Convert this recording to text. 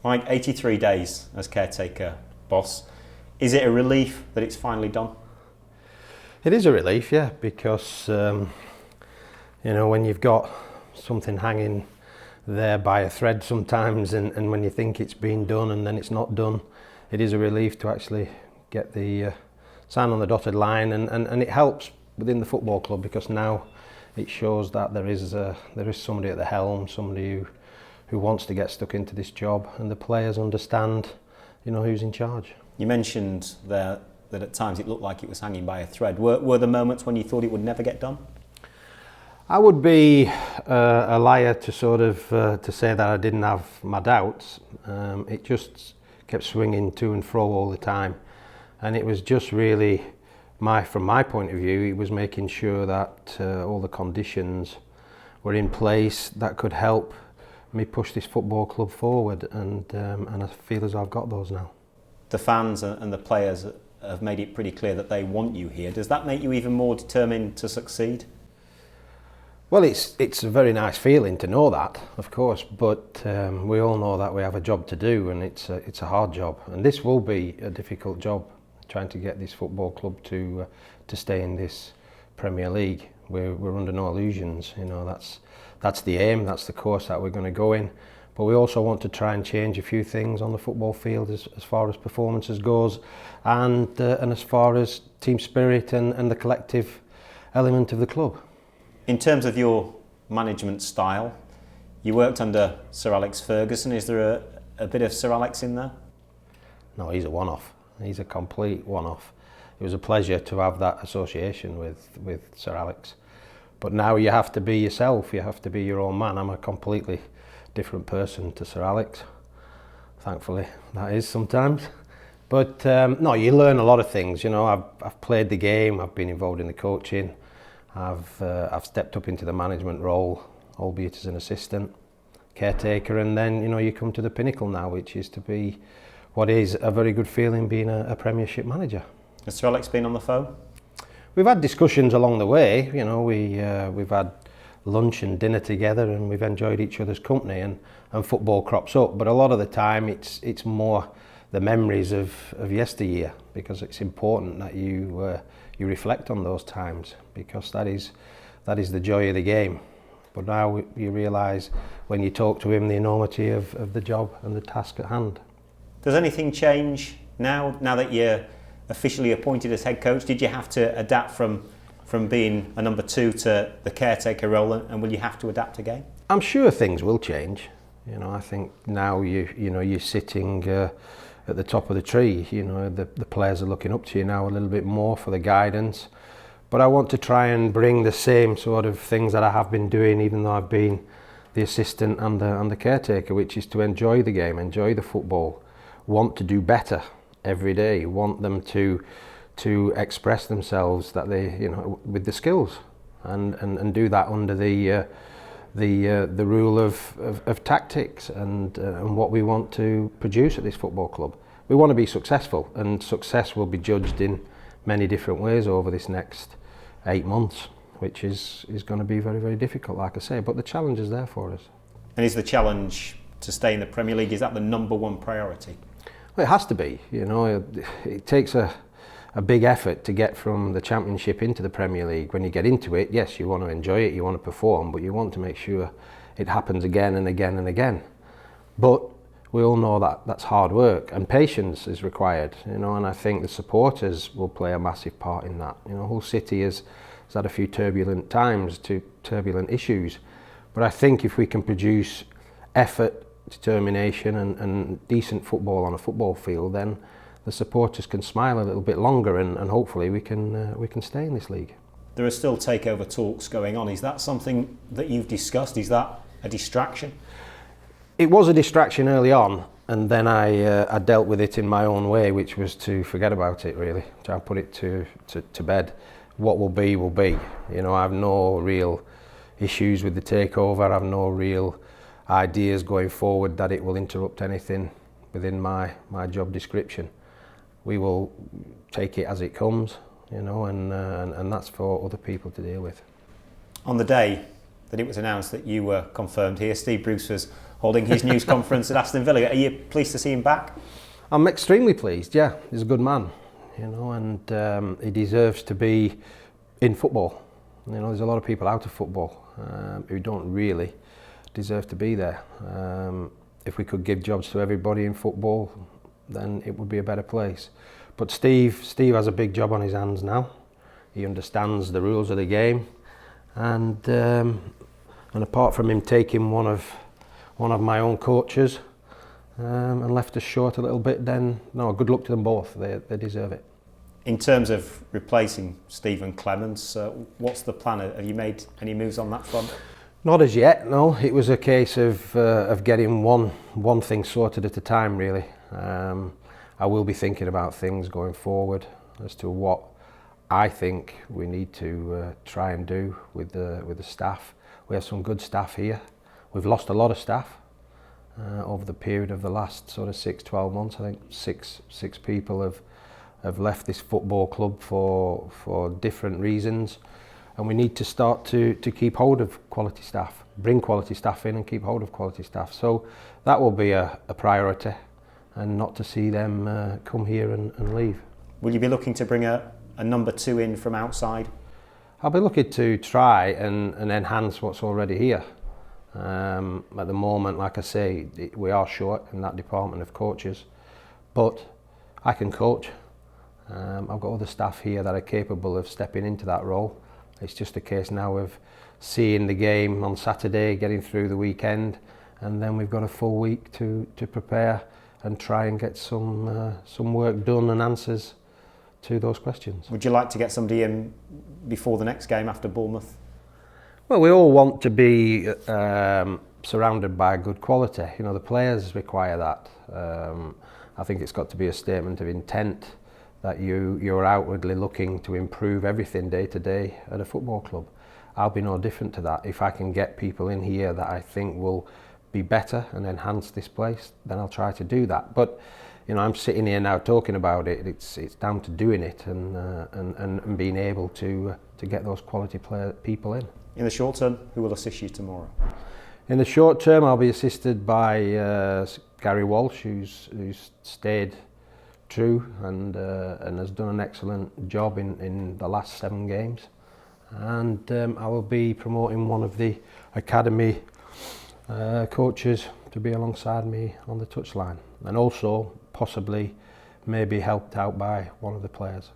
Mike, 83 days as caretaker boss. Is it a relief that it's finally done? It is a relief, yeah, because when you've got something hanging there by a thread sometimes, and when you think it's been done and then it's not done, it is a relief to actually get the sign on the dotted line, and it helps within the football club because now it shows that there is somebody at the helm, somebody who wants to get stuck into this job, and the players understand, who's in charge. You mentioned there that at times it looked like it was hanging by a thread. Were there moments when you thought it would never get done? I would be a liar to to say that I didn't have my doubts. It just kept swinging to and fro all the time, and it was just really from my point of view, it was making sure that all the conditions were in place that could help me push this football club forward, and I feel as I've got those now. The fans and the players have made it pretty clear that they want you here. Does that make you even more determined to succeed? Well, it's a very nice feeling to know that, of course, but we all know that we have a job to do, and it's a hard job, and this will be a difficult job, trying to get this football club to stay in this Premier League. We're under no illusions, that's the aim, that's the course that we're going to go in, but we also want to try and change a few things on the football field as far as performances goes, and as far as team spirit and the collective element of the club. In terms of your management style, you worked under Sir Alex Ferguson. Is there a bit of Sir Alex in there? No, he's a one-off. He's a complete one-off. It was a pleasure to have that association with Sir Alex. But now you have to be yourself, you have to be your own man. I'm a completely different person to Sir Alex. Thankfully, that is sometimes. But no, you learn a lot of things. I've played the game, I've been involved in the coaching, I've stepped up into the management role, albeit as an assistant caretaker, and then you come to the pinnacle now, which is to be what is a very good feeling, being a Premiership manager. Has Sir Alex been on the phone? We've had discussions along the way. We've had lunch and dinner together, and we've enjoyed each other's company, and football crops up. But a lot of the time, it's more the memories of yesteryear, because it's important that you reflect on those times, because that is the joy of the game. But now you realise when you talk to him the enormity of the job and the task at hand. Does anything change now that you're officially appointed as head coach? Did you have to adapt from being a number two to the caretaker role, and will you have to adapt again? I'm sure things will change. I think now you're sitting at the top of the tree. The players are looking up to you now a little bit more for the guidance. But I want to try and bring the same sort of things that I have been doing, even though I've been the assistant and the caretaker, which is to enjoy the game, enjoy the football, want to do better every day, want them to express themselves, that they with the skills, and do that under the rule of tactics and what we want to produce at this football club. We want to be successful, and success will be judged in many different ways over this next 8 months, which is going to be very, very difficult, like I say, but the challenge is there for us. And is the challenge to stay in the Premier League, is that the number one priority? Well, it has to be. It takes a big effort to get from the Championship into the Premier League. When you get into it, yes, you want to enjoy it, you want to perform, but you want to make sure it happens again and again and again. But we all know that that's hard work, and patience is required, and I think the supporters will play a massive part in that. Hull City has had a few turbulent times, turbulent issues, but I think if we can produce effort, determination and decent football on a football field, then the supporters can smile a little bit longer, and hopefully we can stay in this league. There are still takeover talks going on. Is that something that you've discussed? Is that a distraction? It was a distraction early on, and then I dealt with it in my own way, which was to forget about it, really. Try and put it to bed. What will be, will be. I have no real issues with the takeover. I have no real ideas going forward that it will interrupt anything within my job description. We will take it as it comes, and that's for other people to deal with. On the day that it was announced that you were confirmed here. Steve Bruce was holding his news conference at Aston Villa. Are you pleased to see him back? I'm extremely pleased, yeah. He's a good man, you know, and he deserves to be in football. You know, there's a lot of people out of football who don't really deserve to be there. If we could give jobs to everybody in football, then it would be a better place. But Steve has a big job on his hands now. He understands the rules of the game, and apart from him taking one of my own coaches and left us short a little bit, then no, good luck to them both. They deserve it. In terms of replacing Stephen Clements, what's the plan? Have you made any moves on that front? Not as yet, no. It was a case of getting one thing sorted at a time, really. I will be thinking about things going forward as to what I think we need to try and do with the staff. We have some good staff here. We've lost a lot of staff over the period of the last sort of 6-12 months. I think six people have left this football club for different reasons, and we need to start to keep hold of quality staff, bring quality staff in and keep hold of quality staff. So that will be a priority, and not to see them come here and leave. Will you be looking to bring a number 2 in from outside? I'll be looking to try and enhance what's already here. At the moment, like I say, we are short in that department of coaches, but I can coach. I've got other staff here that are capable of stepping into that role. It's just a case now of seeing the game on Saturday, getting through the weekend, and then we've got a full week to prepare and try and get some work done and answers to those questions. Would you like to get somebody in before the next game after Bournemouth? Well, we all want to be surrounded by good quality. You know, the players require that. I think it's got to be a statement of intent that you're outwardly looking to improve everything day to day at a football club. I'll be no different to that. If I can get people in here that I think will be better and enhance this place, then I'll try to do that. But you know, I'm sitting here now talking about it. It's down to doing it and being able to get those quality people in. In the short term, who will assist you tomorrow? In the short term, I'll be assisted by Gary Walsh, who's stayed true and has done an excellent job in the last 7 games. And I will be promoting one of the academy coaches to be alongside me on the touchline, and also possibly maybe helped out by one of the players.